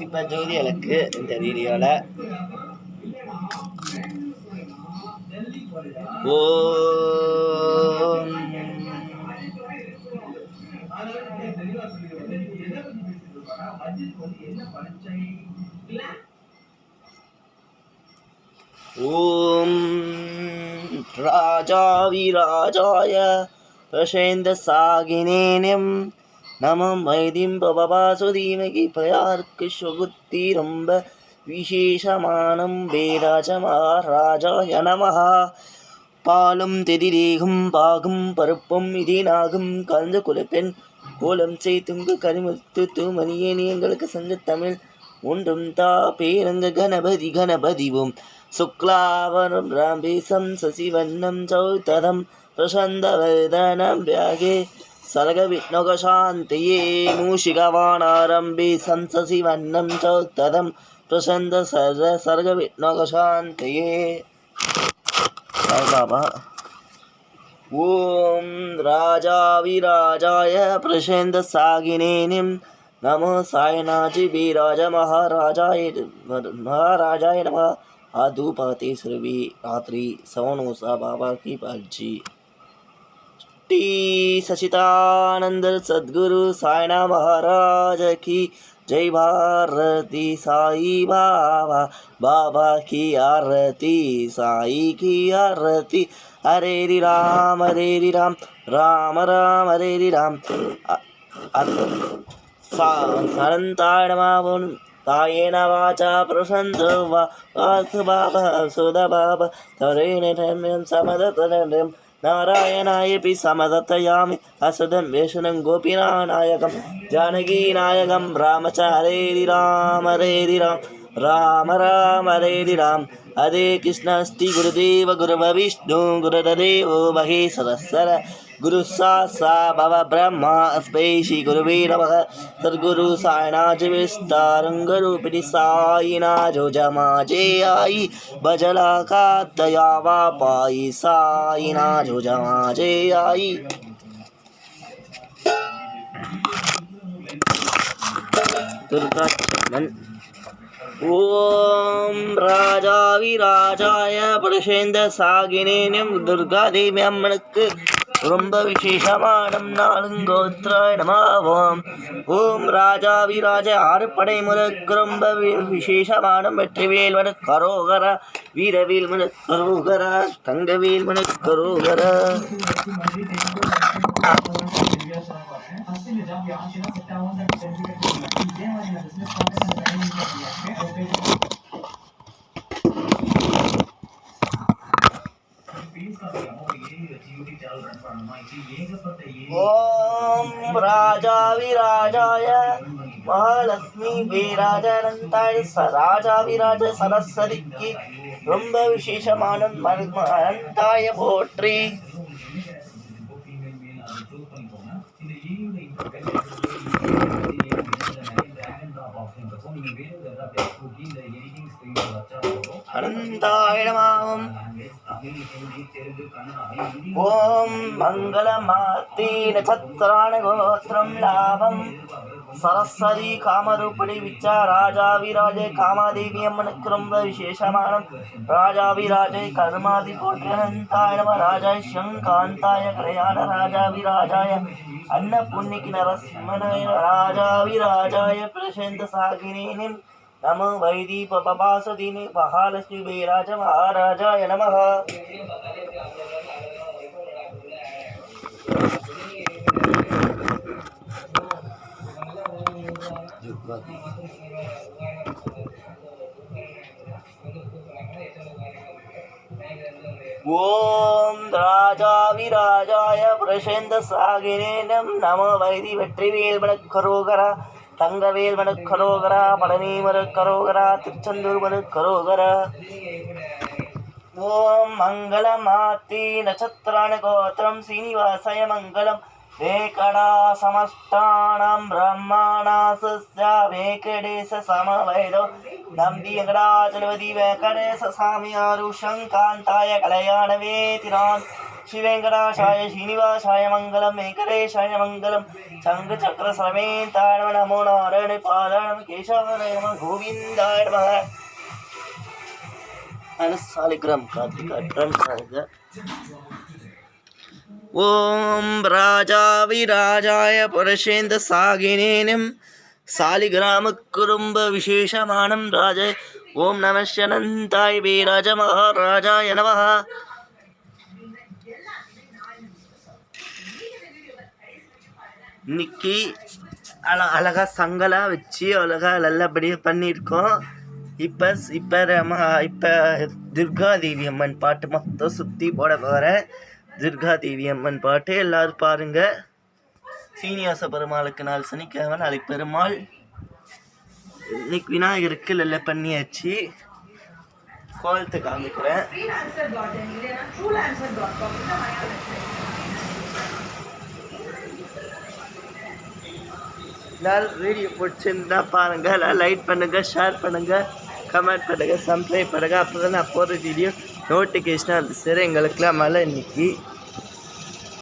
இப்போ ஜோதிகளுக்கு இந்த வீடியோவில் ஓம் ராஜாவிராஜாய பிரசேந்த சாகினேனம் நமம் வைதிம் பபாசுதீமகி பிரயாருக்கு சுகுத்தி ரொம்ப விசேஷமானம் வேராஜமஹாராஜாய நமஹ பாலும் தெதிரேகும் பாகும் பருப்பும் இதேனாகும் கலந்து குலப்பெண் கோலம் செய்துங்கு கரிமுத்து தூமணியே நீ எங்களுக்கு சங்க தமிழ் ஒன்றும் தா பேரங்க கணபதி கணபதிவும் சுக்லாவரம் ராம்பேசம் சசிவண்ணம் சௌதரம் பிரசந்தவதனம் வியாகே சரகவிஷ்ணுகசாந்தியே மூஷிகவானாரம்பேசம் சசிவண்ணம் சௌதரம் பிரசந்த சரகவிஷ்ணுகசாந்தியே பாபா. ஓம் ராஜாவிராஜாய பிரசேந்த சாகினேனிம் நமோ சாயநாஜி வீராஜ மகாராஜாய நம आधु पति सुरभि रात्रि सवनोसा बाबा की पालजी टी सचितानंद सद्गुरु साईना महाराज की जय भारती साई बाबा बाबा की आरती साई की आरती हरे राम राम राम हरे राम सनंताय नमः कायेन वाचा प्रसन्तो वाक्बाबा सुदबाबा तरेण धर्म्यं समदतनम् नारायणायपि समदत्तयामि असदं वेषनं गोपीनानायकं जानकीनायकं रामचारेरि राम हरे राम राम राम हरे राम हरे कृष्ण अस्ति गुरुदेव गुरुविष्णु गुरुदेवो महेश्वरः गुरु सा भव ब्रह्मा अस्मै श्री गुरुवे नमः सद्गुरु साईनाथ विस्तारंगरूपिणी साईनाथ जमाजे आई बजला का दयावा पाई साईनाथ जमाजे आई दुर्गा चमन ओम राजाविराजाय பிரசேந்த சாகினேனம் துர்கா தேவி அம்மனுக்கு ரொம்ப விசேஷமானம் நாளுங்கோத்ராய நமவோம். ஓம் ராஜாவிராஜ ஆறுபடை முழுக்கு ரொம்ப விசேஷமானம் வெற்றிவேல் மனு கரோகரா வீரவேல் மனு கரோகரா தங்கவேல் மனு கரோகரா. ஓம் ராஜாவிராஜாய மகாலட்சுமி வீராஜனந்தாய ராஜாவிராஜ சரஸ்வதிக்கு ரொம்ப விசேஷமான அனந்தாய போற்றி. அனந்தாய நமः. ஓம் மங்களமாத்தி நட்சத்திராண கோத்திரம் லாபம் சரஸ்வதி காமரூபிணி விச்சா ராஜாவிராஜே காமாதேவி அம்மனுக்கு ரொம்ப விசேஷமானம் ராஜாவிராஜே கர்மாதி போற்றனந்தாய நம ராஜாய சங்காந்தாய கல்யாண ராஜாவிராஜாய அன்ன புண்ணிக்கு நரசிம்மனாய ராஜாவிராஜாய பிரசேந்த சாகினேனிம் நமோ வைதி பபாசுதீனி மகாலட்சுமி வீராஜ மகாராஜாய நமः. ஓம் ராஜாவிராஜாய பிரசேந்த சாகினேனம் நமோ வைதி வெற்றிவேல் மனு கரோகரா தங்கவேல் மனு கரோகரா பழனி மனு கரோகரா திருச்செந்தூர் மனு கரோகரா. ஓம் மங்களமாத்தி நட்சத்திராண கோத்திரம் சீனிவாசய மங்களம் वेकड़ा समस्तानां ब्रह्माणासस्य वेकडेश समवैदो नंदी वेंकटाचलपति वेंकटेश स्वामी आरुषं कांताय कल्याणवेतिरान् श्रीवेङ्कटाचार्य श्रीनिवासाय मङ्गलं वेङ्कटेशाय मङ्गलं शङ्खचक्रसमेताय नमः नमो नारायण पादाय नमः केशवाय नमः गोविन्दाय नमः सालिग्राम कार्तिक ओम राजाविराजाय पुरुषेन्द्र सागिनेनं सालिग्राम कुरुंब विशेषमानं राज ओम नमः शनन्ताय वीराज महाराजाय नमः இன்னைக்கு அழகா சங்கலா வச்சு அழகா நல்லபடியாக பண்ணியிருக்கோம். இப்போ துர்கா தேவி அம்மன் பாட்டு மொத்தம் சுற்றி போட போகிறேன். துர்கா தேவி அம்மன் பாட்டு எல்லோரும் பாருங்கள். சீனிவாச பெருமாளுக்கு நாள் சனிக்கிழமை, நாளைக்கு பெருமாள், இன்னைக்கு விநாயகருக்கு நல்லா பண்ணியாச்சு. கோலத்தை காமிக்கிறேன். எல்லாரும் வீடியோ பிடிச்சிருந்தா பாருங்கள். எல்லாம் லைக் பண்ணுங்கள், ஷேர் பண்ணுங்கள், கமெண்ட் பண்ணுங்கள், சப்ஸ்கிரைப் பண்ணுங்கள். அப்போ தான் நான் போடுற வீடியோ நோட்டிஃபிகேஷனாக இருந்துச்சு. எங்களுக்குலாம் மழை இன்னைக்கு.